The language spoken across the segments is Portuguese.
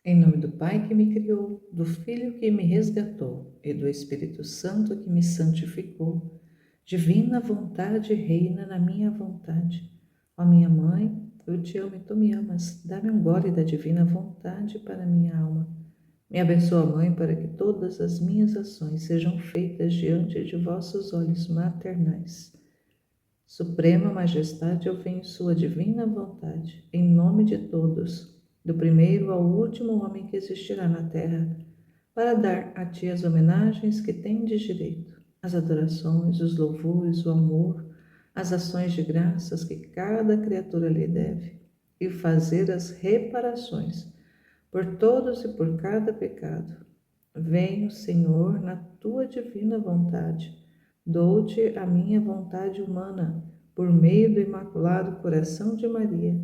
Em nome do Pai que me criou, do Filho que me resgatou e do Espírito Santo que me santificou, divina vontade reina na minha vontade. Ó minha mãe, eu te amo e tu me amas. Dá-me um gole da divina vontade para minha alma. Me abençoa, Mãe, para que todas as minhas ações sejam feitas diante de vossos olhos maternais. Suprema Majestade, eu venho sua divina vontade, em nome de todos, do primeiro ao último homem que existirá na terra, para dar a ti as homenagens que tendes direito, as adorações, os louvores, o amor, as ações de graças que cada criatura lhe deve, e fazer as reparações por todos e por cada pecado. Venho, Senhor, na tua divina vontade. Dou-te a minha vontade humana, por meio do Imaculado Coração de Maria,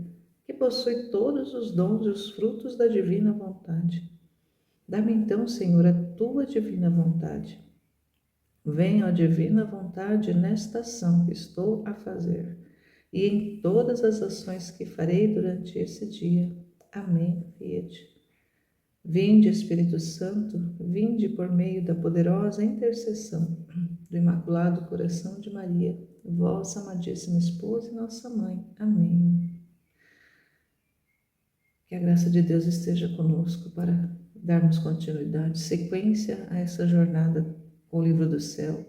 que possui todos os dons e os frutos da divina vontade. Dá-me então, Senhor, a tua divina vontade. Venha a divina vontade nesta ação que estou a fazer e em todas as ações que farei durante esse dia. Amém, Fiat. Vinde, Espírito Santo, vinde por meio da poderosa intercessão do Imaculado Coração de Maria, vossa amadíssima esposa e nossa mãe. Amém. Que a graça de Deus esteja conosco para darmos continuidade, sequência a essa jornada com o livro do céu.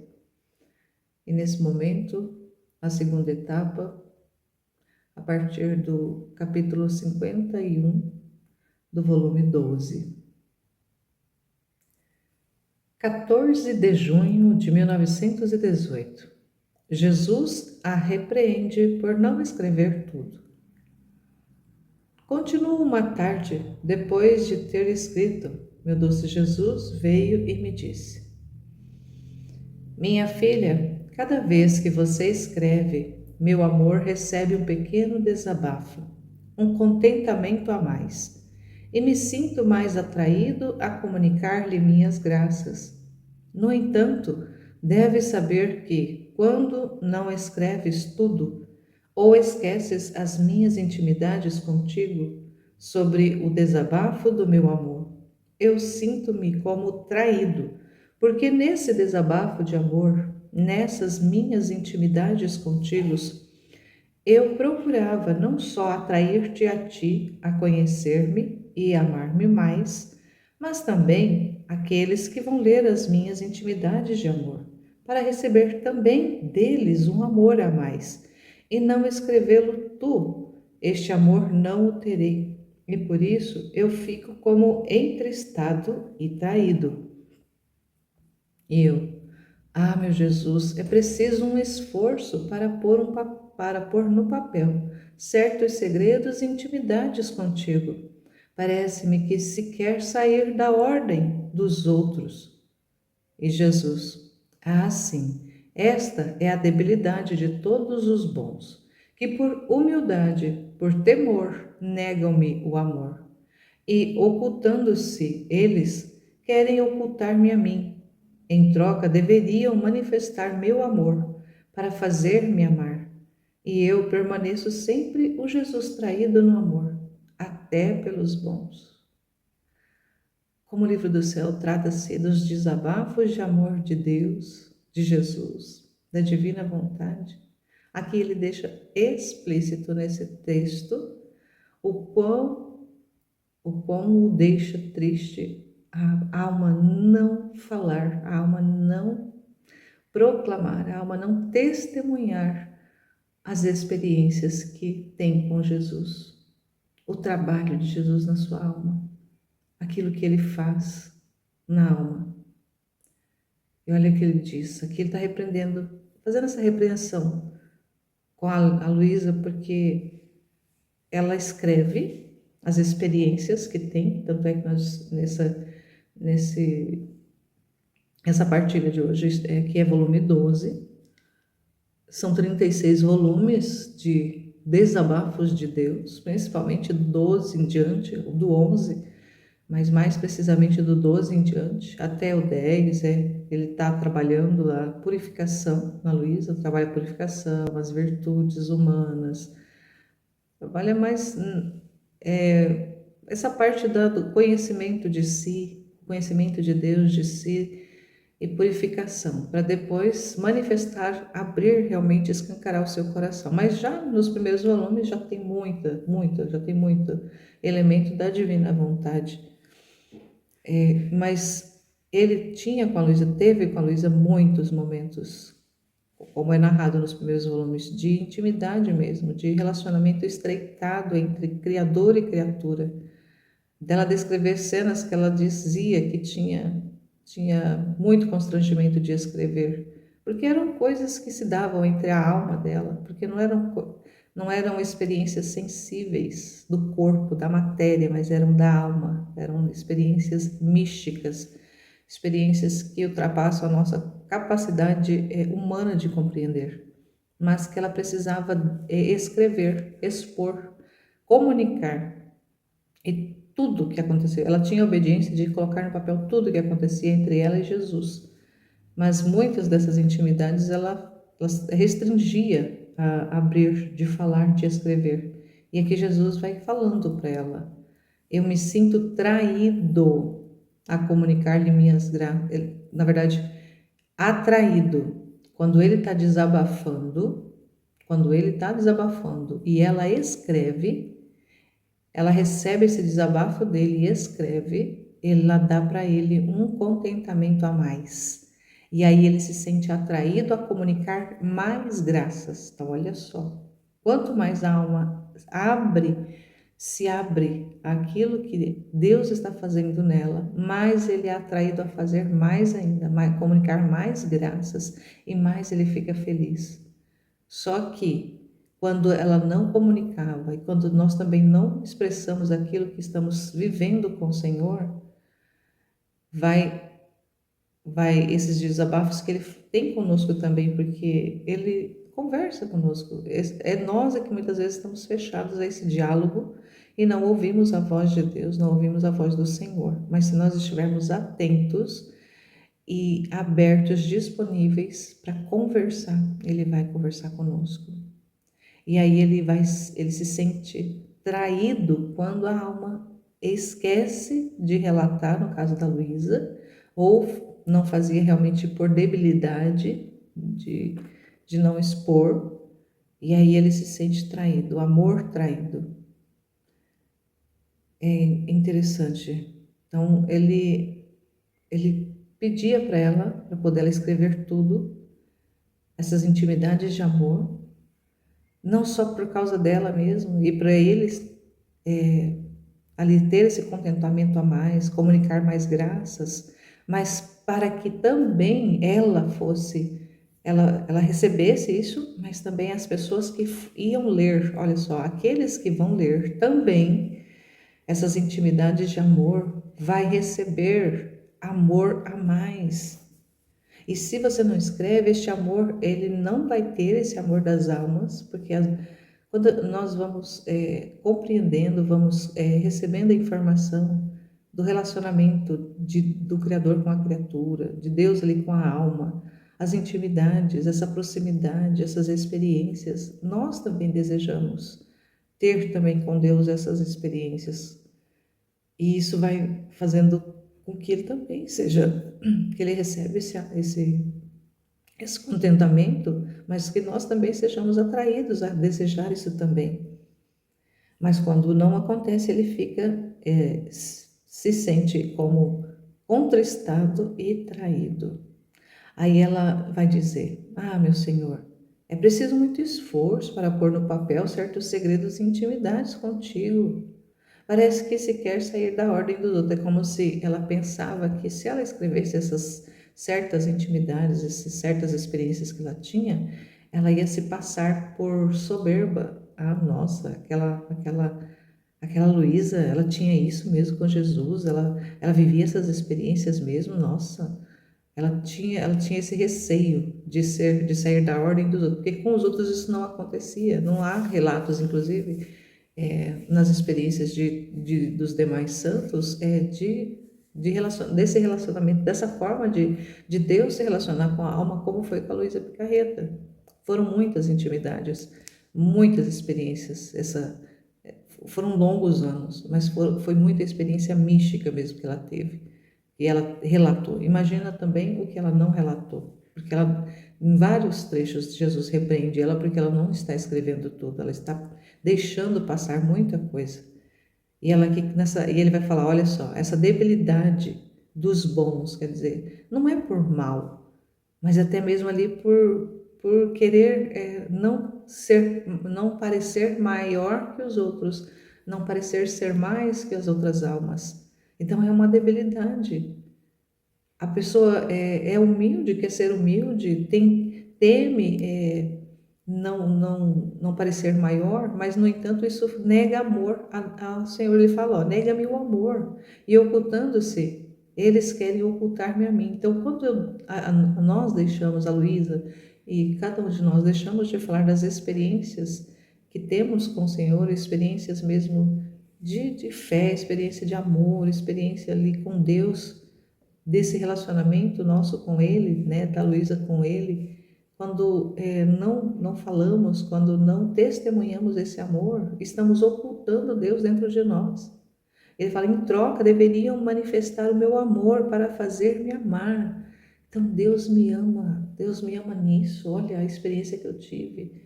E nesse momento, a segunda etapa, a partir do capítulo 51 do volume 12. 14 de junho de 1918. Jesus a repreende por não escrever tudo. Continuo uma tarde, depois de ter escrito, meu doce Jesus veio e me disse: Minha filha, cada vez que você escreve, meu amor recebe um pequeno desabafo, um contentamento a mais, e me sinto mais atraído a comunicar-lhe minhas graças. No entanto, deve saber que, quando não escreves tudo, ou esqueces as minhas intimidades contigo sobre o desabafo do meu amor, eu sinto-me como traído, porque nesse desabafo de amor, nessas minhas intimidades contigo, eu procurava não só atrair-te a ti, a conhecer-me e amar-me mais, mas também aqueles que vão ler as minhas intimidades de amor, para receber também deles um amor a mais, e não escrevê-lo tu, este amor não o terei, e por isso eu fico como entristado e traído. Meu Jesus, é preciso um esforço para pôr no papel certos segredos e intimidades contigo. Parece-me que se quer sair da ordem dos outros. E Jesus, sim, esta é a debilidade de todos os bons, que por humildade, por temor, negam-me o amor. E, ocultando-se eles, querem ocultar-me a mim. Em troca, deveriam manifestar meu amor para fazer-me amar. E eu permaneço sempre o Jesus traído no amor, até pelos bons. Como o livro do céu trata-se dos desabafos de amor de Deus, de Jesus, da divina vontade, aqui ele deixa explícito nesse texto o quão o deixa triste a alma não falar, a alma não proclamar, a alma não testemunhar as experiências que tem com Jesus, o trabalho de Jesus na sua alma, aquilo que ele faz na alma. E olha o que ele diz, aqui ele está repreendendo, fazendo essa repreensão com a Luísa, porque ela escreve as experiências que tem, tanto é que nós essa partilha de hoje, que é volume 12, são 36 volumes de desabafos de Deus, principalmente do 12 em diante, do 11, mas mais precisamente do 12 em diante, até o 10, ele está trabalhando a purificação, na Luísa, trabalha a purificação, as virtudes humanas, trabalha mais essa parte do conhecimento de si, conhecimento de Deus, de si, e purificação, para depois manifestar, abrir realmente, escancarar o seu coração. Mas já nos primeiros volumes já tem já tem muito elemento da divina vontade. Mas ele tinha com a Luísa, teve com a Luísa muitos momentos, como é narrado nos primeiros volumes, de intimidade mesmo, de relacionamento estreitado entre criador e criatura, dela descrever cenas que ela dizia que tinha muito constrangimento de escrever, porque eram coisas que se davam entre a alma dela, porque não eram experiências sensíveis do corpo, da matéria, mas eram da alma, eram experiências místicas, experiências que ultrapassam a nossa capacidade humana de compreender, mas que ela precisava escrever, expor, comunicar. E tudo que aconteceu, ela tinha a obediência de colocar no papel tudo que acontecia entre ela e Jesus. Mas muitas dessas intimidades ela restringia a abrir, de falar, de escrever. E aqui Jesus vai falando para ela: eu me sinto traído a comunicar-lhe minhas graças. Na verdade, atraído. Quando ele está desabafando e ela escreve, ela recebe esse desabafo dele e escreve, ela dá para ele um contentamento a mais. E aí ele se sente atraído a comunicar mais graças. Então, olha só, quanto mais a alma se abre àquilo que Deus está fazendo nela, mais ele é atraído a fazer mais ainda, comunicar mais graças, e mais ele fica feliz. Só que quando ela não comunicava e quando nós também não expressamos aquilo que estamos vivendo com o Senhor, vai esses desabafos que ele tem conosco também, porque ele conversa conosco. Nós que muitas vezes estamos fechados a esse diálogo e não ouvimos a voz de Deus, não ouvimos a voz do Senhor. Mas se nós estivermos atentos e abertos, disponíveis para conversar, ele vai conversar conosco. E aí ele se sente traído quando a alma esquece de relatar, no caso da Luísa, ou não fazia realmente por debilidade de não expor, e aí ele se sente traído, o amor traído. É interessante. Então ele pedia para ela, para poder ela escrever tudo, essas intimidades de amor, não só por causa dela mesmo, e para eles ali ter esse contentamento a mais, comunicar mais graças, mas para que também ela recebesse isso, mas também as pessoas que iam ler, olha só, aqueles que vão ler também essas intimidades de amor, vai receber amor a mais. E se você não escreve, este amor, ele não vai ter esse amor das almas, porque quando nós vamos compreendendo, vamos recebendo a informação do relacionamento do Criador com a criatura, de Deus ali com a alma, as intimidades, essa proximidade, essas experiências, nós também desejamos ter também com Deus essas experiências. E isso vai fazendo com que ele também seja, que ele recebe esse contentamento, mas que nós também sejamos atraídos a desejar isso também. Mas quando não acontece, ele fica, se sente como contristado e traído. Aí ela vai dizer: ah, meu Senhor, é preciso muito esforço para pôr no papel certos segredos e intimidades contigo. Parece que se quer sair da ordem do outro. É como se ela pensava que se ela escrevesse essas certas intimidades, essas certas experiências que ela tinha, ela ia se passar por soberba. Ah, nossa, aquela Luísa, ela tinha isso mesmo com Jesus, ela vivia essas experiências mesmo, nossa. Ela tinha esse receio de sair da ordem dos outros, porque com os outros isso não acontecia. Não há relatos, inclusive, nas experiências dos demais santos, desse relacionamento, dessa forma de Deus se relacionar com a alma, como foi com a Luísa Picarreta. Foram muitas intimidades, muitas experiências. foram longos anos, mas foi muita experiência mística mesmo que ela teve. E ela relatou. Imagina também o que ela não relatou. Porque ela, em vários trechos, Jesus repreende ela porque ela não está escrevendo tudo, ela está deixando passar muita coisa. E ela aqui e ele vai falar, olha só, essa debilidade dos bons, quer dizer, não é por mal, mas até mesmo ali por querer não parecer maior que os outros, não parecer ser mais que as outras almas. Então é uma debilidade. A pessoa é humilde, quer ser humilde, teme não parecer maior, mas no entanto isso nega amor ao Senhor. Ele fala, ó, nega-me o amor, e ocultando-se, eles querem ocultar-me a mim. Então quando nós deixamos, a Luísa e cada um de nós deixamos de falar das experiências que temos com o Senhor, experiências mesmo de fé, experiência de amor, experiência ali com Deus, desse relacionamento nosso com Ele, né, da Luísa com Ele, quando não falamos, quando não testemunhamos esse amor, estamos ocultando Deus dentro de nós. Ele fala, em troca deveriam manifestar o meu amor para fazer-me amar. Então Deus me ama nisso. Olha a experiência que eu tive.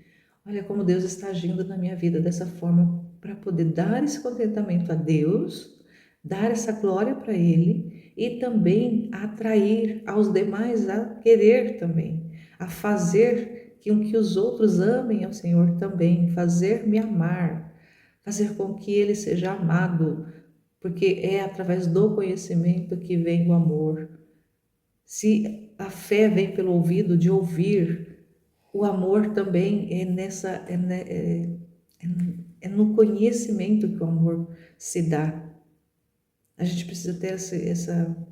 Olha como Deus está agindo na minha vida dessa forma para poder dar esse contentamento a Deus, dar essa glória para Ele e também atrair aos demais a querer também, a fazer com que os outros amem ao Senhor também, fazer-me amar, fazer com que Ele seja amado, porque é através do conhecimento que vem o amor. Se a fé vem pelo ouvido de ouvir, o amor também é no conhecimento que o amor se dá. A gente precisa ter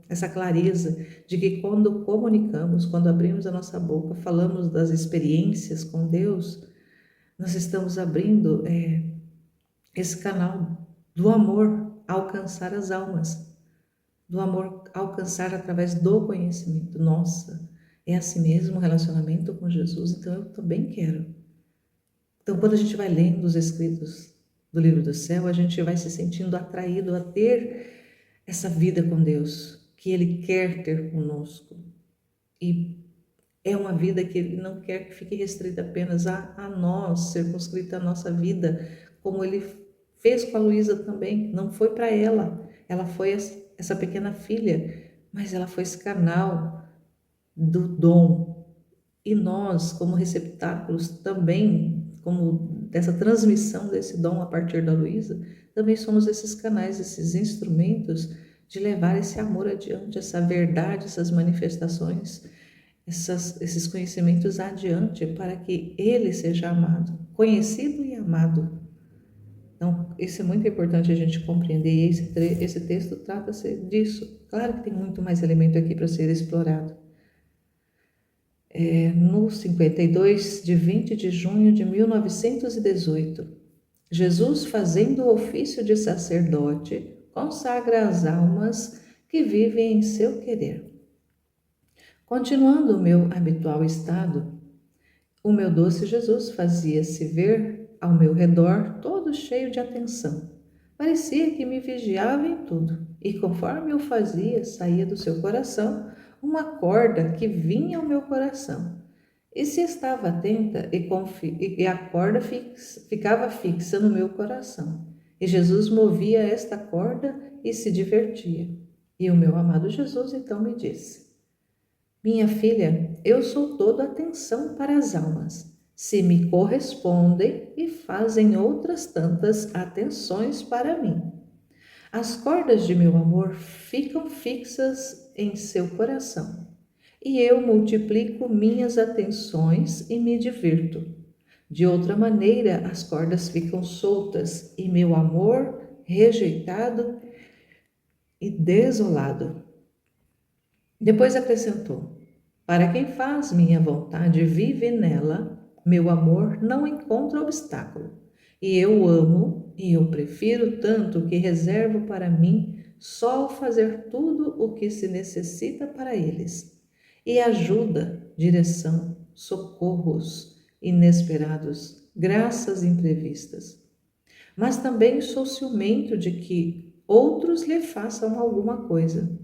essa clareza de que quando comunicamos, quando abrimos a nossa boca, falamos das experiências com Deus, nós estamos abrindo esse canal do amor alcançar as almas, do amor alcançar através do conhecimento. Nossa, é assim mesmo o relacionamento com Jesus, então eu também quero. Então, quando a gente vai lendo os escritos do livro do céu, a gente vai se sentindo atraído a ter essa vida com Deus, que Ele quer ter conosco. E é uma vida que Ele não quer que fique restrita apenas a nós, circunscrita a nossa vida, como Ele fez com a Luísa também. Não foi para ela, ela foi essa pequena filha, mas ela foi esse canal do dom. E nós, como receptáculos também, como dessa transmissão desse dom a partir da Luísa, também somos esses canais, esses instrumentos de levar esse amor adiante, essa verdade, essas manifestações, esses conhecimentos adiante, para que Ele seja amado, conhecido e amado. Então, isso é muito importante a gente compreender, e esse texto trata-se disso. Claro que tem muito mais elemento aqui para ser explorado. No 52, de 20 de junho de 1918, Jesus, fazendo o ofício de sacerdote, consagra as almas que vivem em seu querer. Continuando o meu habitual estado, o meu doce Jesus fazia-se ver ao meu redor todo cheio de atenção. Parecia que me vigiava em tudo, e conforme eu fazia, saía do seu coração uma corda que vinha ao meu coração. E se estava atenta, e a corda ficava fixa no meu coração. E Jesus movia esta corda e se divertia. E o meu amado Jesus então me disse: minha filha, eu sou toda atenção para as almas. Se me correspondem e fazem outras tantas atenções para mim. As cordas de meu amor ficam fixas em seu coração, e eu multiplico minhas atenções e me divirto. De outra maneira, as cordas ficam soltas e meu amor rejeitado e desolado. Depois acrescentou: para quem faz minha vontade e vive nela, meu amor não encontra obstáculo. E eu amo e eu prefiro tanto que reservo para mim só fazer tudo o que se necessita para eles. E ajuda, direção, socorros inesperados, graças imprevistas. mas também sou ciumento de que outros lhe façam alguma coisa.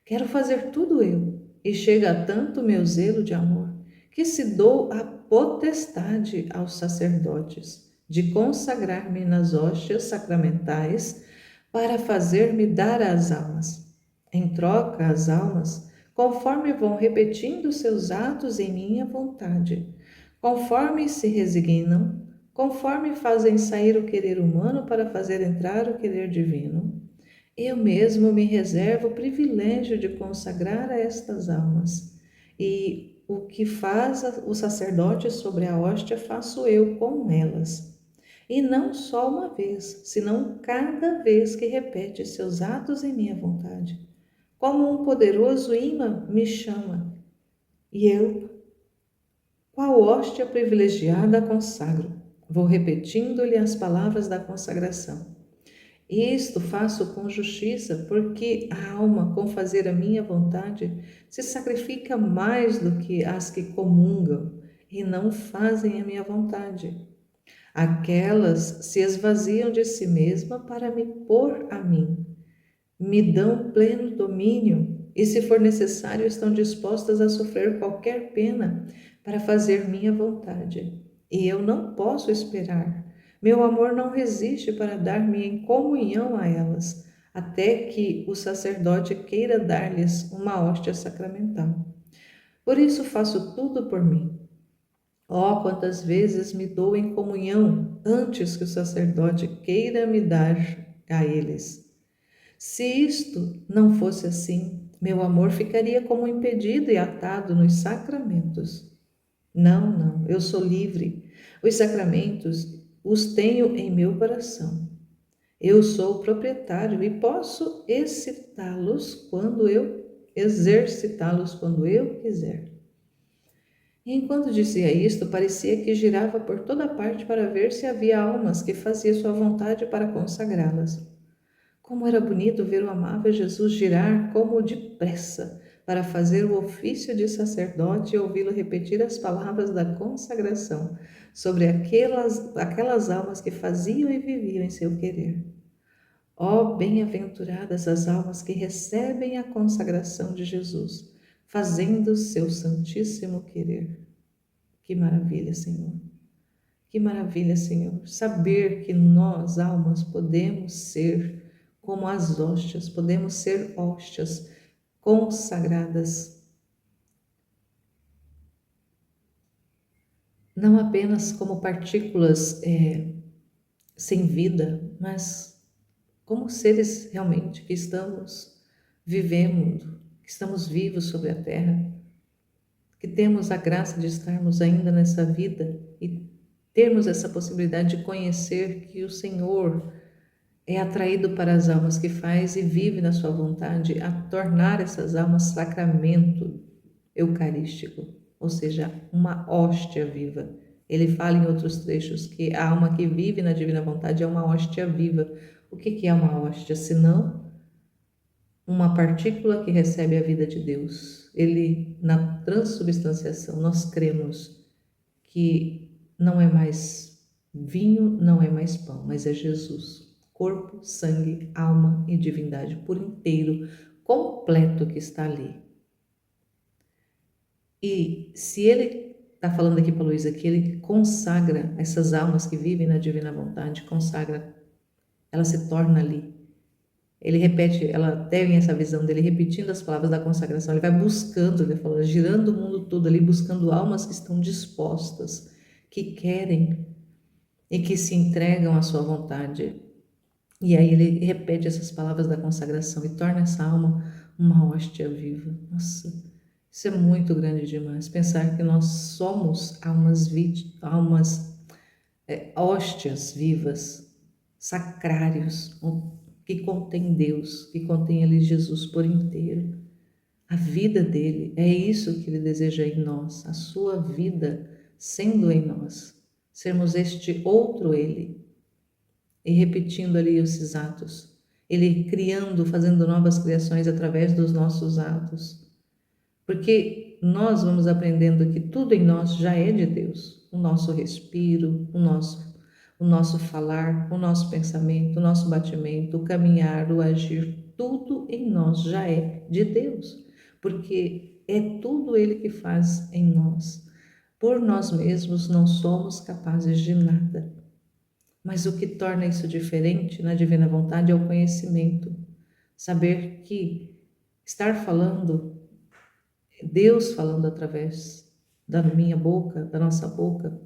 Quero fazer tudo eu, e chega tanto meu zelo de amor, que se dou a potestade aos sacerdotes de consagrar-me nas hóstias sacramentais para fazer-me dar às almas. Em troca, as almas, conforme vão repetindo seus atos em minha vontade, conforme se resignam, conforme fazem sair o querer humano para fazer entrar o querer divino, eu mesmo me reservo o privilégio de consagrar a estas almas. E o que faz o sacerdote sobre a hóstia, faço eu com elas. E não só uma vez, senão cada vez que repete seus atos em minha vontade. Como um poderoso imã me chama, e eu, qual hóstia privilegiada, consagro. Vou repetindo-lhe as palavras da consagração. Isto faço com justiça, porque a alma, com fazer a minha vontade, se sacrifica mais do que as que comungam e não fazem a minha vontade. Aquelas se esvaziam de si mesma para me pôr a mim, me dão pleno domínio e, se for necessário, estão dispostas a sofrer qualquer pena para fazer minha vontade. E eu não posso esperar. Meu amor não resiste para dar-me em comunhão a elas, até que o sacerdote queira dar-lhes uma hóstia sacramental. Por isso faço tudo por mim. Oh, quantas vezes me dou em comunhão antes que o sacerdote queira me dar a eles. Se isto não fosse assim, meu amor ficaria como impedido e atado nos sacramentos. Não, não, eu sou livre. Os sacramentos os tenho em meu coração. Eu sou o proprietário e posso exercitá-los quando eu quiser. E enquanto dizia isto, parecia que girava por toda parte para ver se havia almas que fazia sua vontade para consagrá-las. Como era bonito ver o amável Jesus girar como depressa para fazer o ofício de sacerdote e ouvi-lo repetir as palavras da consagração sobre aquelas almas que faziam e viviam em seu querer. Ó, bem-aventuradas as almas que recebem a consagração de Jesus, fazendo seu santíssimo querer. Que maravilha, Senhor! Que maravilha, Senhor! Saber que nós, almas, podemos ser como as hóstias, podemos ser hóstias consagradas, não apenas como partículas sem vida, mas como seres realmente que estamos vivendo, que estamos vivos sobre a terra, que temos a graça de estarmos ainda nessa vida e termos essa possibilidade de conhecer que o Senhor é atraído para as almas que faz e vive na sua vontade a tornar essas almas sacramento eucarístico, ou seja, uma hóstia viva. Ele fala em outros trechos que a alma que vive na divina vontade é uma hóstia viva. O que é uma hóstia, senão uma partícula que recebe a vida de Deus? Ele, na transubstanciação, nós cremos que não é mais vinho, não é mais pão, mas é Jesus. Corpo, sangue, alma e divindade por inteiro, completo que está ali. E se ele está falando aqui para Luísa que ele consagra essas almas que vivem na divina vontade, consagra, ela se torna ali. Ele repete, ela tem essa visão dele repetindo as palavras da consagração, ele vai buscando, ele fala, girando o mundo todo ali, buscando almas que estão dispostas, que querem e que se entregam à sua vontade. E aí ele repete essas palavras da consagração e torna essa alma uma hóstia viva. Nossa, isso é muito grande demais. Pensar que nós somos hóstias vivas, sacrários, que contém Deus, que contém ali Jesus por inteiro. A vida dele, é isso que ele deseja em nós, a sua vida sendo em nós. Sermos este outro ele. E repetindo ali esses atos, ele criando, fazendo novas criações através dos nossos atos, porque nós vamos aprendendo que tudo em nós já é de Deus, o nosso respiro, o nosso falar, o nosso pensamento, o nosso batimento, o caminhar, o agir, tudo em nós já é de Deus, porque é tudo Ele que faz em nós. Por nós mesmos não somos capazes de nada. Mas o que torna isso diferente na divina vontade é o conhecimento. Saber que estar falando, Deus falando através da minha boca, da nossa boca,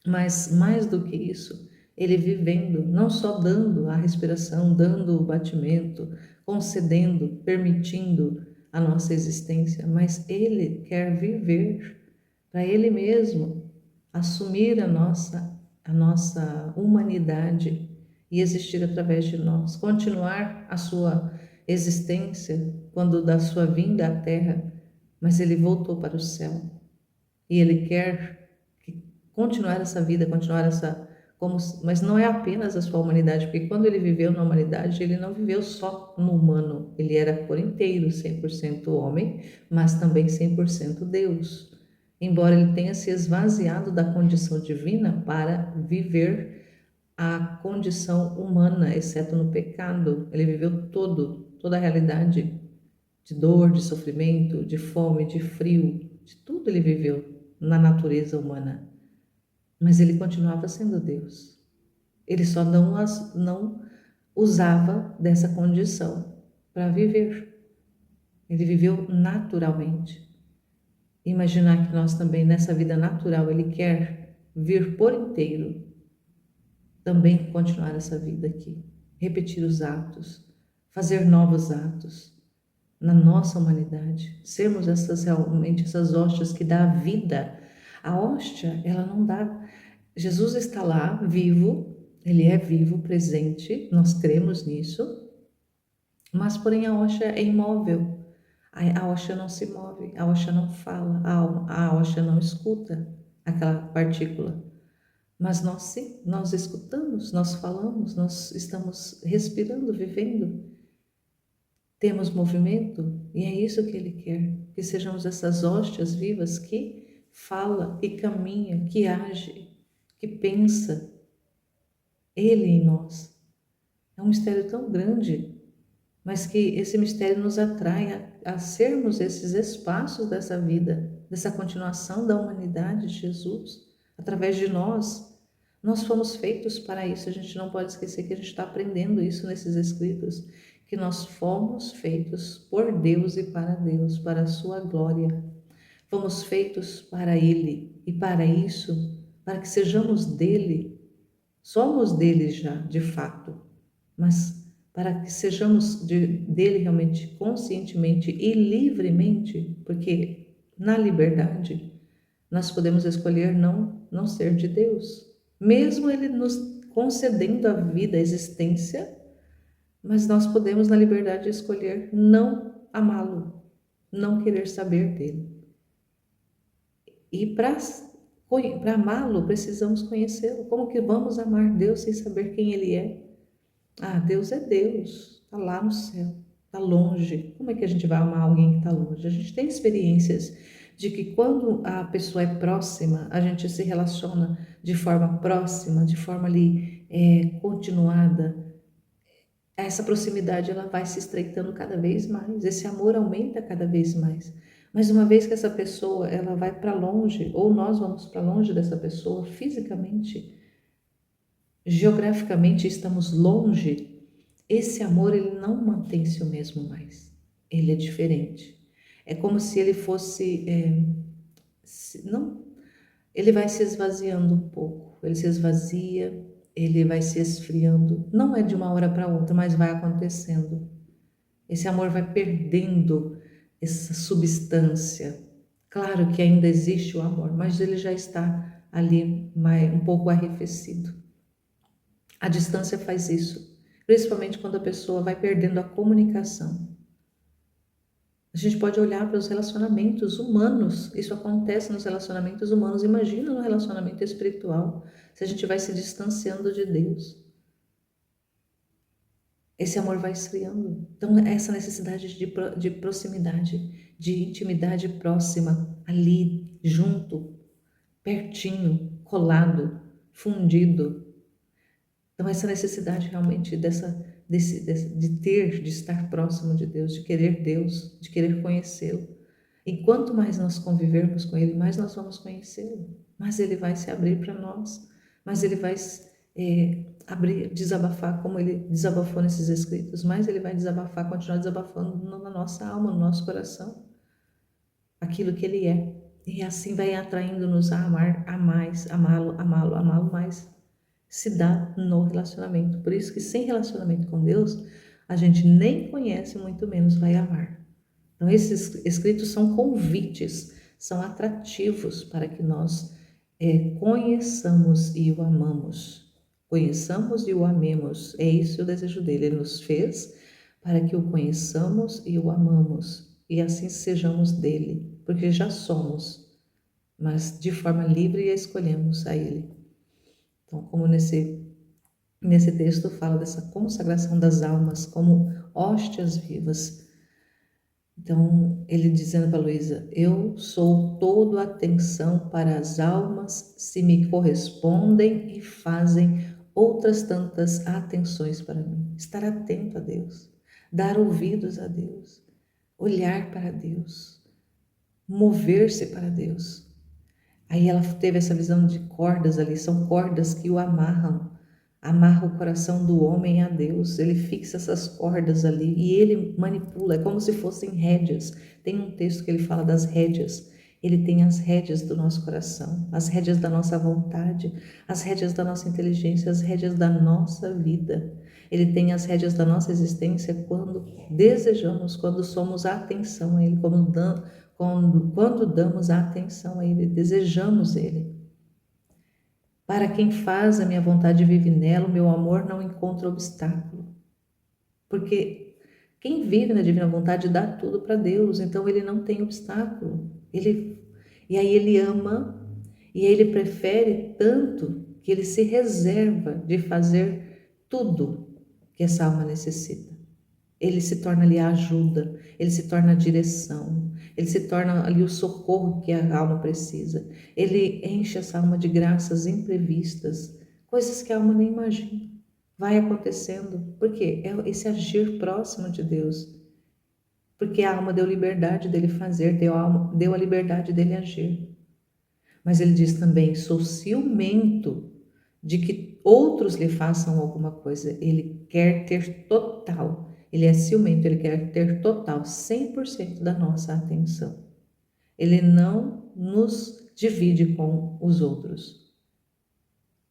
mas mais do que isso, Ele vivendo, não só dando a respiração, dando o batimento, concedendo, permitindo a nossa existência, mas Ele quer viver para Ele mesmo, assumir a nossa humanidade e existir através de nós, continuar a sua existência quando da sua vinda à Terra, mas Ele voltou para o céu e Ele quer continuar essa vida, continuar essa mas não é apenas a sua humanidade, porque quando ele viveu na humanidade, ele não viveu só no humano, ele era por inteiro 100% homem, mas também 100% Deus. Embora ele tenha se esvaziado da condição divina para viver a condição humana, exceto no pecado, ele viveu toda a realidade de dor, de sofrimento, de fome, de frio, de tudo ele viveu na natureza humana. Mas ele continuava sendo Deus. Ele só não usava dessa condição para viver. Ele viveu naturalmente. Imaginar que nós também, nessa vida natural, Ele quer vir por inteiro, também continuar essa vida aqui. Repetir os atos, fazer novos atos na nossa humanidade. Sermos realmente essas hóstias que dá vida. A hóstia, ela não dá. Jesus está lá, vivo, Ele é vivo, presente, nós cremos nisso, mas porém a hóstia é imóvel, a hóstia não se move, a hóstia não fala, a hóstia não escuta aquela partícula, mas nós sim, nós escutamos, nós falamos, nós estamos respirando, vivendo, temos movimento e é isso que Ele quer, que sejamos essas hóstias vivas que fala, que caminha, que age, que pensa, Ele em nós. É um mistério tão grande, mas que esse mistério nos atrai a sermos esses espaços dessa vida, dessa continuação da humanidade de Jesus, através de nós. Nós fomos feitos para isso, a gente não pode esquecer que a gente está aprendendo isso nesses escritos, que nós fomos feitos por Deus e para a sua glória. Fomos feitos para Ele e para isso, para que sejamos dele. Somos dele já, de fato, mas para que sejamos dele realmente conscientemente e livremente, porque na liberdade nós podemos escolher não ser de Deus, mesmo Ele nos concedendo a vida, a existência, mas nós podemos na liberdade escolher não amá-lo, não querer saber dele. E para amá-lo precisamos conhecê-lo. Como que vamos amar Deus sem saber quem Ele é? Ah, Deus é Deus, está lá no céu, está longe. Como é que a gente vai amar alguém que está longe? A gente tem experiências de que quando a pessoa é próxima, a gente se relaciona de forma próxima, de forma ali continuada. Essa proximidade ela vai se estreitando cada vez mais, esse amor aumenta cada vez mais. Mas uma vez que essa pessoa ela vai para longe, ou nós vamos para longe dessa pessoa fisicamente, geograficamente estamos longe, esse amor ele não mantém-se o mesmo mais. Ele é diferente. É como se ele fosse, não, ele vai se esvaziando um pouco. Ele se esvazia, ele vai se esfriando. Não é de uma hora para outra, mas vai acontecendo. Esse amor vai perdendo essa substância. Claro que ainda existe o amor, mas ele já está ali um pouco arrefecido. A distância faz isso, principalmente quando a pessoa vai perdendo a comunicação. A gente pode olhar para os relacionamentos humanos, isso acontece nos relacionamentos humanos, imagina no relacionamento espiritual, se a gente vai se distanciando de Deus. Esse amor vai esfriando. Então, essa necessidade de proximidade, de intimidade próxima, ali, junto, pertinho, colado, fundido, Então, essa necessidade realmente de estar próximo de Deus, de querer Deus, de querer conhecê-lo. E quanto mais nós convivermos com Ele, mais nós vamos conhecê-lo, mais Ele vai se abrir para nós, mais Ele vai abrir, desabafar como Ele desabafou nesses escritos, mais Ele vai desabafar, continuar desabafando na nossa alma, no nosso coração, aquilo que Ele é. E assim vai atraindo-nos a amar, a mais, amá-lo mais. Se dá no relacionamento. Por isso que sem relacionamento com Deus, a gente nem conhece, muito menos vai amar. Então, esses escritos são convites, são atrativos para que nós conheçamos e o amamos. Conheçamos e o amemos. É isso o desejo dele. Ele nos fez para que o conheçamos e o amamos. E assim sejamos dele, porque já somos, mas de forma livre escolhemos a ele. Então, como nesse texto fala dessa consagração das almas como hóstias vivas. Então, ele dizendo para Luísa, eu sou toda atenção para as almas se me correspondem e fazem outras tantas atenções para mim. Estar atento a Deus, dar ouvidos a Deus, olhar para Deus, mover-se para Deus. Aí ela teve essa visão de cordas ali, são cordas que o amarram o coração do homem a Deus, ele fixa essas cordas ali e ele manipula, é como se fossem rédeas. Tem um texto que ele fala das rédeas, ele tem as rédeas do nosso coração, as rédeas da nossa vontade, as rédeas da nossa inteligência, as rédeas da nossa vida. Ele tem as rédeas da nossa existência quando desejamos, quando somos a atenção a ele, quando damos a atenção a ele, desejamos ele. Para quem faz a minha vontade e vive nela, o meu amor não encontra obstáculo. Porque quem vive na divina vontade dá tudo para Deus, então ele não tem obstáculo. E aí ele ama, e aí ele prefere tanto que ele se reserva de fazer tudo que essa alma necessita. Ele se torna ali a ajuda, ele se torna a direção, ele se torna ali o socorro que a alma precisa. Ele enche essa alma de graças imprevistas, coisas que a alma nem imagina. Vai acontecendo, porque é esse agir próximo de Deus. Porque a alma deu liberdade dele fazer, deu a liberdade dele agir. Mas ele diz também, sou ciumento de que outros lhe façam alguma coisa. Ele quer ter total. Ele é ciumento, ele quer ter total, 100% da nossa atenção. Ele não nos divide com os outros.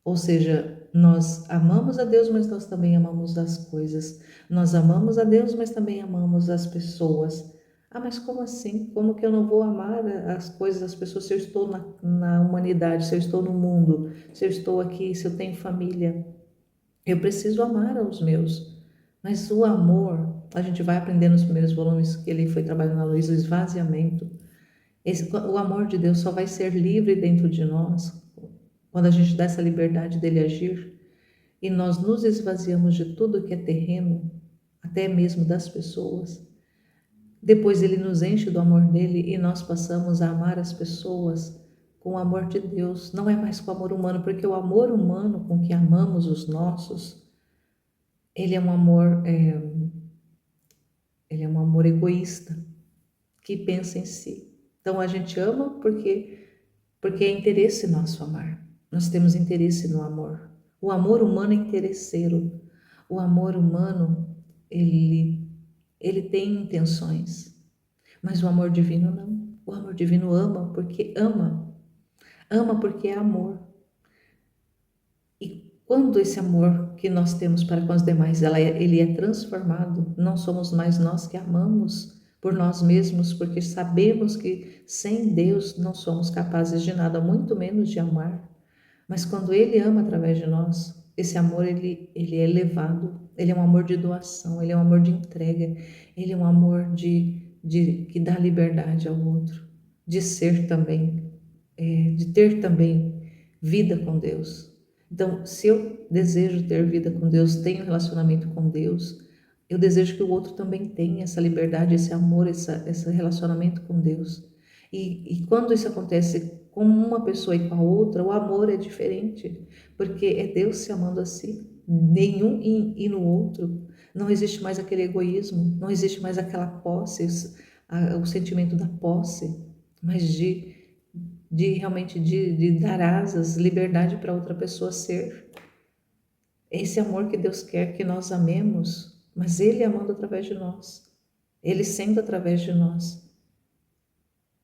Ou seja, nós amamos a Deus, mas nós também amamos as coisas. Nós amamos a Deus, mas também amamos as pessoas. Ah, mas como assim? Como que eu não vou amar as coisas, as pessoas, se eu estou na humanidade, se eu estou no mundo, se eu estou aqui, se eu tenho família? Eu preciso amar aos meus. Mas o amor, a gente vai aprender nos primeiros volumes que ele foi trabalhando na Luísa, o esvaziamento. O amor de Deus só vai ser livre dentro de nós quando a gente dá essa liberdade dele agir e nós nos esvaziamos de tudo que é terreno, até mesmo das pessoas. Depois ele nos enche do amor dele e nós passamos a amar as pessoas com o amor de Deus. Não é mais com o amor humano, porque o amor humano com que amamos os nossos, ele é um amor egoísta, que pensa em si. Então a gente ama porque é interesse nosso amar. Nós temos interesse no amor. O amor humano é interesseiro. O amor humano, ele tem intenções. Mas o amor divino não. O amor divino ama porque ama. Ama porque é amor. E quando esse amor que nós temos para com os demais, ele é transformado, não somos mais nós que amamos por nós mesmos, porque sabemos que sem Deus não somos capazes de nada, muito menos de amar. Mas quando Ele ama através de nós, esse amor ele é elevado, ele é um amor de doação, ele é um amor de entrega, ele é um amor que dá liberdade ao outro, de ser também, de ter também vida com Deus. Então, se eu desejo ter vida com Deus, tenho relacionamento com Deus, eu desejo que o outro também tenha essa liberdade, esse amor, esse relacionamento com Deus. E quando isso acontece com uma pessoa e com a outra, o amor é diferente, porque é Deus se amando assim, nenhum e no outro. Não existe mais aquele egoísmo, não existe mais aquela posse, o sentimento da posse, mas de realmente de dar asas, liberdade para outra pessoa ser. Esse amor que Deus quer que nós amemos, mas Ele amando através de nós, Ele sendo através de nós.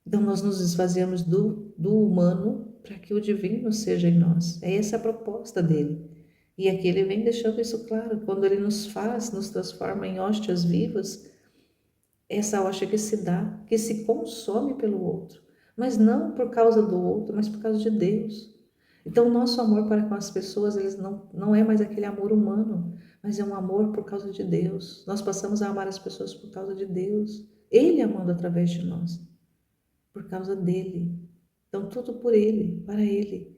Então nós nos esvaziamos do humano para que o divino seja em nós. É essa a proposta dele. E aqui ele vem deixando isso claro, quando ele nos faz, nos transforma em hóstias vivas, essa hóstia que se dá, que se consome pelo outro, mas não por causa do outro, mas por causa de Deus. Então o nosso amor para com as pessoas, eles não é mais aquele amor humano, mas é um amor por causa de Deus. Nós passamos a amar as pessoas por causa de Deus, Ele amando através de nós, por causa dele. Então tudo por Ele, para Ele.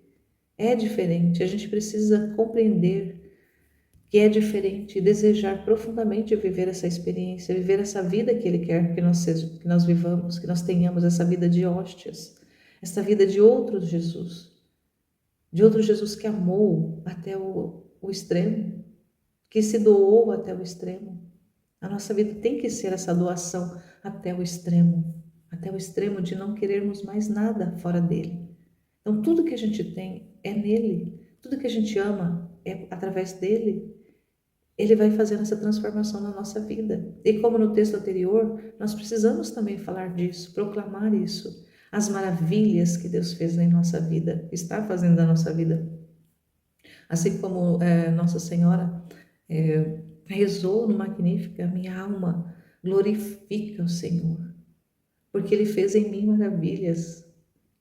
É diferente, a gente precisa compreender que é diferente e desejar profundamente viver essa experiência, viver essa vida que Ele quer que nós vivamos, que nós tenhamos essa vida de hóstias, essa vida de outro Jesus que amou até o extremo, que se doou até o extremo. A nossa vida tem que ser essa doação até o extremo de não querermos mais nada fora dele. Então tudo que a gente tem é nele, tudo que a gente ama é através dele. Ele vai fazendo essa transformação na nossa vida. E como no texto anterior, nós precisamos também falar disso, proclamar isso. As maravilhas que Deus fez na nossa vida, está fazendo na nossa vida. Assim como Nossa Senhora rezou no Magnífica, minha alma glorifica o Senhor, porque Ele fez em mim maravilhas.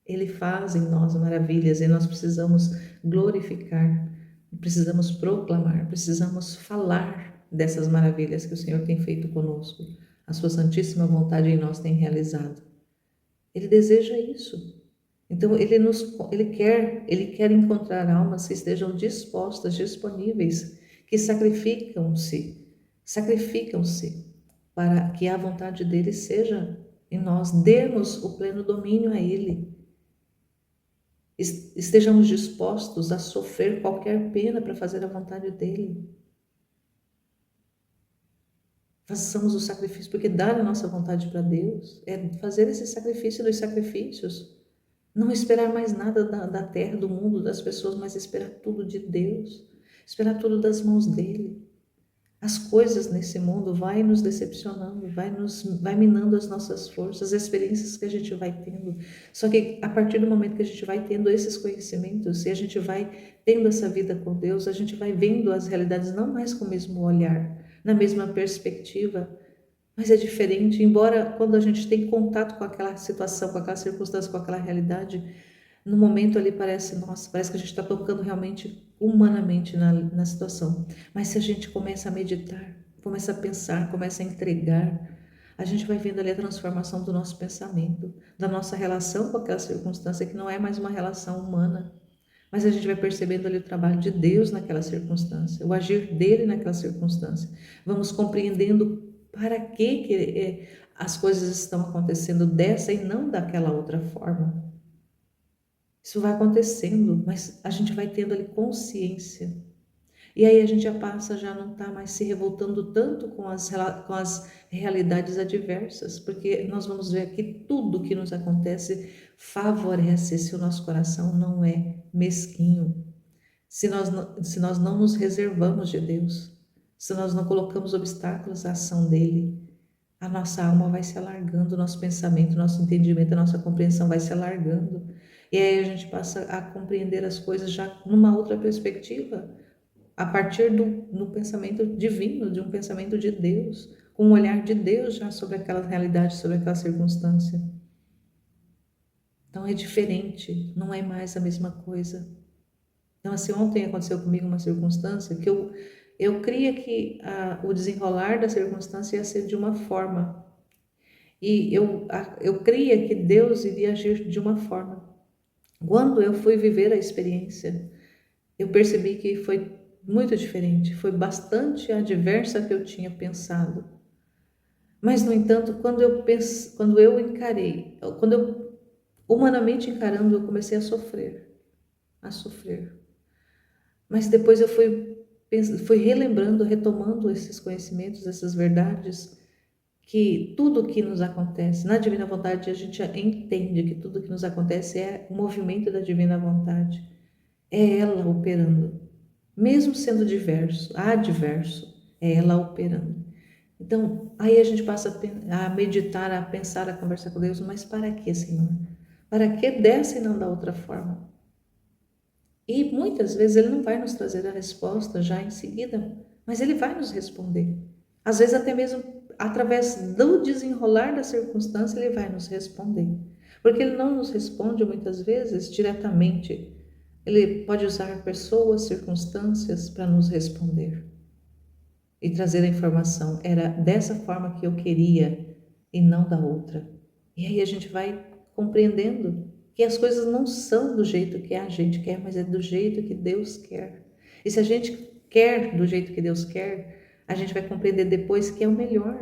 Ele faz em nós maravilhas e nós precisamos glorificar, precisamos proclamar, precisamos falar dessas maravilhas que o Senhor tem feito conosco, a sua santíssima vontade em nós tem realizado. Ele deseja isso. Então ele quer encontrar almas que estejam dispostas, disponíveis, que sacrificam-se para que a vontade dele seja em nós, demos o pleno domínio a ele. Estejamos dispostos a sofrer qualquer pena para fazer a vontade dele. Façamos o sacrifício, porque dar a nossa vontade para Deus é fazer esse sacrifício dos sacrifícios. Não esperar mais nada da terra, do mundo, das pessoas, mas esperar tudo de Deus, esperar tudo das mãos dele. As coisas nesse mundo vai nos decepcionando, vai minando as nossas forças, as experiências que a gente vai tendo. Só que a partir do momento que a gente vai tendo esses conhecimentos e a gente vai tendo essa vida com Deus, a gente vai vendo as realidades não mais com o mesmo olhar, na mesma perspectiva, mas é diferente. Embora quando a gente tem contato com aquela situação, com aquela circunstância, com aquela realidade, no momento ali parece, nossa, parece que a gente está tocando realmente humanamente na situação. Mas se a gente começa a meditar, começa a pensar, começa a entregar, a gente vai vendo ali a transformação do nosso pensamento, da nossa relação com aquela circunstância, que não é mais uma relação humana, mas a gente vai percebendo ali o trabalho de Deus naquela circunstância, o agir dele naquela circunstância. Vamos compreendendo para que as coisas estão acontecendo dessa e não daquela outra forma. Isso vai acontecendo, mas a gente vai tendo ali consciência. E aí a gente já passa, já não está mais se revoltando tanto com as realidades adversas, porque nós vamos ver que tudo que nos acontece favorece se o nosso coração não é mesquinho, se nós não nos reservamos de Deus, se nós não colocamos obstáculos à ação dele, a nossa alma vai se alargando, o nosso pensamento, o nosso entendimento, a nossa compreensão vai se alargando. E aí a gente passa a compreender as coisas já numa outra perspectiva, a partir do pensamento divino, de um pensamento de Deus, com um olhar de Deus já sobre aquela realidade, sobre aquela circunstância. Então é diferente, não é mais a mesma coisa. Então assim, ontem aconteceu comigo uma circunstância que eu cria que o desenrolar da circunstância ia ser de uma forma. E eu cria que Deus iria agir de uma forma. Quando eu fui viver a experiência, eu percebi que foi muito diferente, foi bastante adversa que eu tinha pensado. Mas, no entanto, quando eu encarei, quando eu Humanamente encarando, eu comecei a sofrer, a sofrer. Mas depois eu fui relembrando, retomando esses conhecimentos, essas verdades, que tudo que nos acontece, na divina vontade a gente entende que tudo que nos acontece é o movimento da divina vontade, é ela operando, mesmo sendo adverso, é ela operando. Então, aí a gente passa a meditar, a pensar, a conversar com Deus, mas para que, Senhor? Para que dessa e não da outra forma? E muitas vezes Ele não vai nos trazer a resposta já em seguida, mas Ele vai nos responder. Às vezes até mesmo através do desenrolar da circunstância Ele vai nos responder. Porque Ele não nos responde muitas vezes diretamente. Ele pode usar pessoas, circunstâncias para nos responder e trazer a informação. Era dessa forma que eu queria e não da outra. E aí a gente vai compreendendo que as coisas não são do jeito que a gente quer, mas é do jeito que Deus quer. E se a gente quer do jeito que Deus quer, a gente vai compreender depois que é o melhor.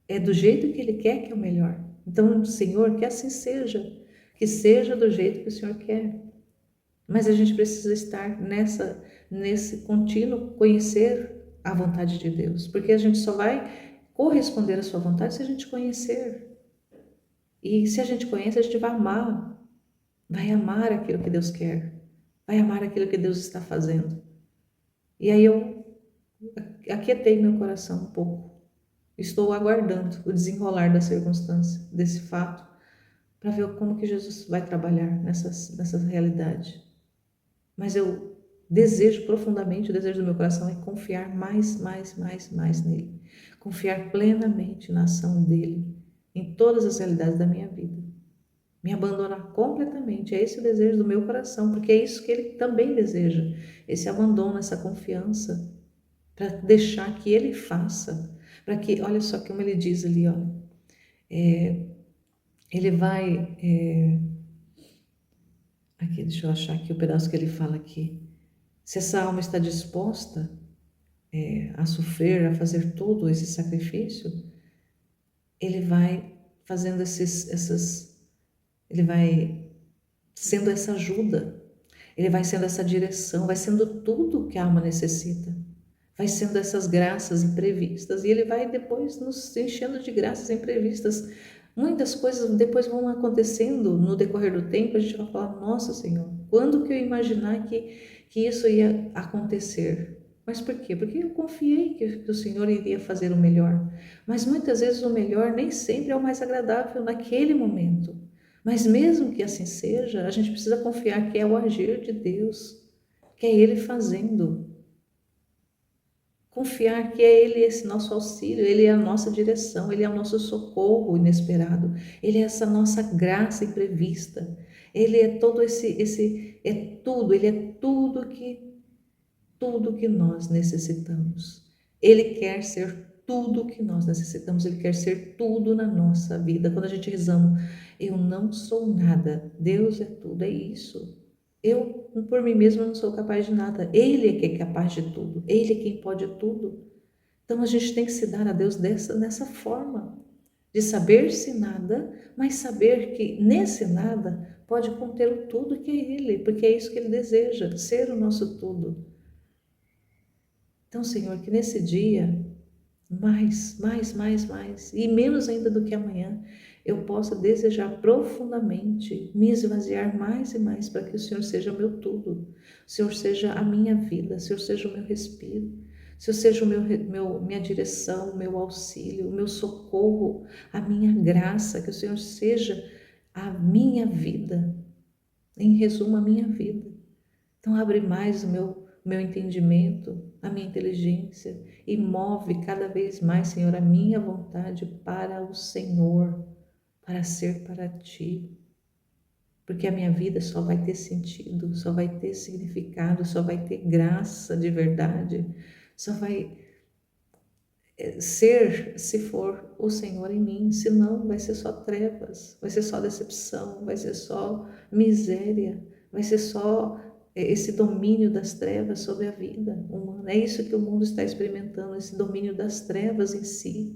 É do jeito que Ele quer que é o melhor. Então, Senhor, que assim seja. Que seja do jeito que o Senhor quer. Mas a gente precisa estar nesse contínuo conhecer a vontade de Deus, porque a gente só vai corresponder à sua vontade se a gente conhecer. E se a gente conhece, a gente vai amar aquilo que Deus quer, vai amar aquilo que Deus está fazendo. E aí eu aquietei meu coração um pouco. Estou aguardando o desenrolar da circunstância, desse fato, para ver como que Jesus vai trabalhar nessa realidade. Mas eu desejo profundamente, o desejo do meu coração é confiar mais nele. Confiar plenamente na ação dele, em todas as realidades da minha vida. Me abandonar completamente, é esse o desejo do meu coração, porque é isso que ele também deseja. Esse abandono, essa confiança, para deixar que ele faça. Para que, olha só como ele diz ali, olha, ele vai... aqui, deixa eu achar aqui o pedaço que ele fala aqui. Se essa alma está disposta a sofrer, a fazer todo esse sacrifício, ele vai fazendo ele vai sendo essa ajuda, ele vai sendo essa direção, vai sendo tudo que a alma necessita, vai sendo essas graças imprevistas, e ele vai depois nos enchendo de graças imprevistas. Muitas coisas depois vão acontecendo no decorrer do tempo, a gente vai falar, nossa Senhor, quando que eu imaginar que isso ia acontecer? Mas por quê? Porque eu confiei que o Senhor iria fazer o melhor. Mas muitas vezes o melhor nem sempre é o mais agradável naquele momento. Mas mesmo que assim seja, a gente precisa confiar que é o agir de Deus, que é Ele fazendo. Confiar que é Ele esse nosso auxílio, Ele é a nossa direção, Ele é o nosso socorro inesperado, Ele é essa nossa graça imprevista, Ele é todo é tudo, Ele é tudo que nós necessitamos. Ele quer ser tudo que nós necessitamos, Ele quer ser tudo na nossa vida. Quando a gente rezamos, eu não sou nada, Deus é tudo, é isso. Eu, por mim mesma, não sou capaz de nada. Ele é que é capaz de tudo. Ele é quem pode tudo. Então a gente tem que se dar a Deus nessa forma, de saber-se nada, mas saber que nesse nada pode conter o tudo que é Ele, porque é isso que Ele deseja, ser o nosso tudo. Então, Senhor, que nesse dia, mais, e menos ainda do que amanhã, eu possa desejar profundamente me esvaziar mais e mais para que o Senhor seja o meu tudo, o Senhor seja a minha vida, o Senhor seja o meu respiro, o Senhor seja minha direção, o meu auxílio, o meu socorro, a minha graça, que o Senhor seja a minha vida, em resumo, a minha vida. Então abre mais o meu entendimento, a minha inteligência e move cada vez mais, Senhor, a minha vontade para o Senhor, para ser para Ti. Porque a minha vida só vai ter sentido, só vai ter significado, só vai ter graça de verdade, só vai ser se for o Senhor em mim, senão vai ser só trevas, vai ser só decepção, vai ser só miséria, vai ser só esse domínio das trevas sobre a vida humana. É isso que o mundo está experimentando, esse domínio das trevas em si.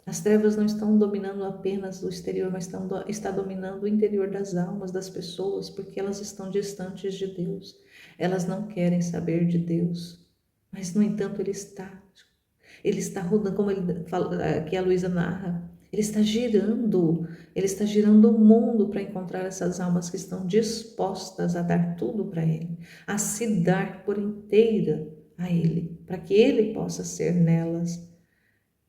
As trevas não estão dominando apenas o exterior, mas está dominando o interior das almas das pessoas, porque elas estão distantes de Deus. Elas não querem saber de Deus. Mas, no entanto, Ele está rodando, como que a Luísa narra. Ele está girando o mundo para encontrar essas almas que estão dispostas a dar tudo para Ele, a se dar por inteira a Ele, para que Ele possa ser nelas.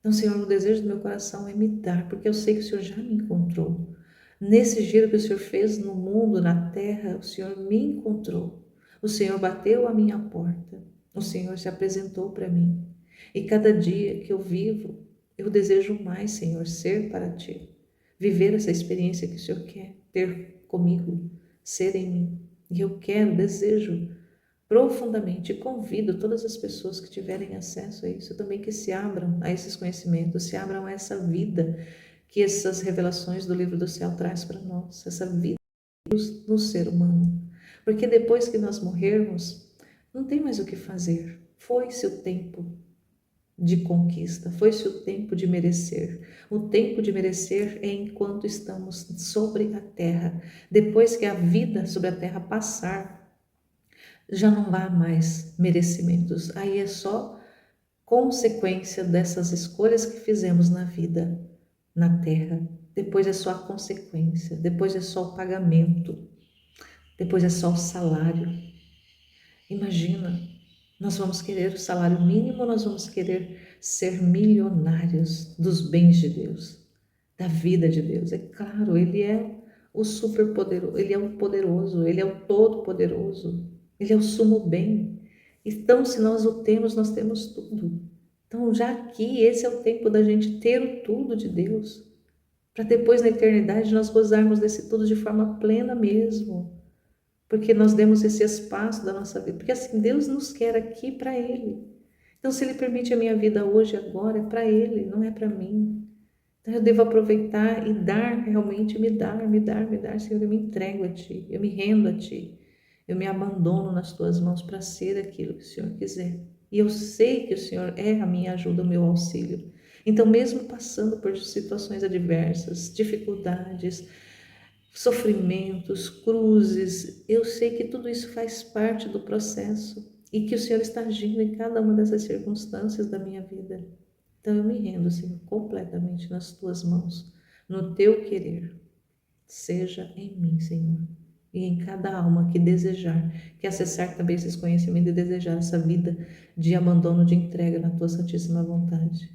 Então, Senhor, o desejo do meu coração é me dar, porque eu sei que o Senhor já me encontrou. Nesse giro que o Senhor fez no mundo, na terra, o Senhor me encontrou. O Senhor bateu a minha porta. O Senhor se apresentou para mim. E cada dia que eu vivo, eu desejo mais, Senhor, ser para Ti. Viver essa experiência que o Senhor quer ter comigo, ser em mim. E eu quero, desejo profundamente, e convido todas as pessoas que tiverem acesso a isso também, que se abram a esses conhecimentos, se abram a essa vida que essas revelações do livro do céu traz para nós, essa vida no ser humano. Porque depois que nós morrermos, não tem mais o que fazer. Foi-se o tempo de conquista, foi-se o tempo de merecer. O tempo de merecer é enquanto estamos sobre a terra. Depois que a vida sobre a terra passar, já não há mais merecimentos. Aí é só consequência dessas escolhas que fizemos na vida, na terra. Depois é só a consequência, depois é só o pagamento, depois é só o salário. Imagina, nós vamos querer o salário mínimo, nós vamos querer ser milionários dos bens de Deus, da vida de Deus. É claro, Ele é o superpoderoso, Ele é o poderoso, Ele é o todo-poderoso, Ele é o sumo bem. Então, se nós o temos, nós temos tudo. Então, já aqui, esse é o tempo da gente ter o tudo de Deus, para depois na eternidade nós gozarmos desse tudo de forma plena mesmo, porque nós demos esse espaço da nossa vida, porque assim, Deus nos quer aqui para Ele. Então, se Ele permite a minha vida hoje, agora, é para Ele, não é para mim. Então, eu devo aproveitar e dar, realmente me dar, me dar, me dar. Senhor, eu me entrego a Ti, eu me rendo a Ti, eu me abandono nas Tuas mãos para ser aquilo que o Senhor quiser. E eu sei que o Senhor é a minha ajuda, o meu auxílio. Então, mesmo passando por situações adversas, dificuldades, sofrimentos, cruzes, eu sei que tudo isso faz parte do processo e que o Senhor está agindo em cada uma dessas circunstâncias da minha vida. Então eu me rendo, Senhor, completamente nas tuas mãos, no teu querer. Seja em mim, Senhor, e em cada alma que desejar, que acessar também esses conhecimentos e desejar essa vida de abandono, de entrega na tua santíssima vontade.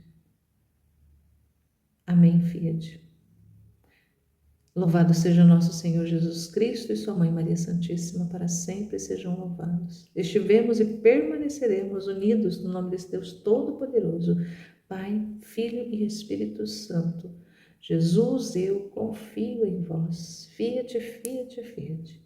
Amém, Fiat. Louvado seja nosso Senhor Jesus Cristo e sua Mãe Maria Santíssima, para sempre sejam louvados. Estivemos e permaneceremos unidos no nome desse Deus Todo-Poderoso, Pai, Filho e Espírito Santo. Jesus, eu confio em vós. Fiat, fiat, fiat.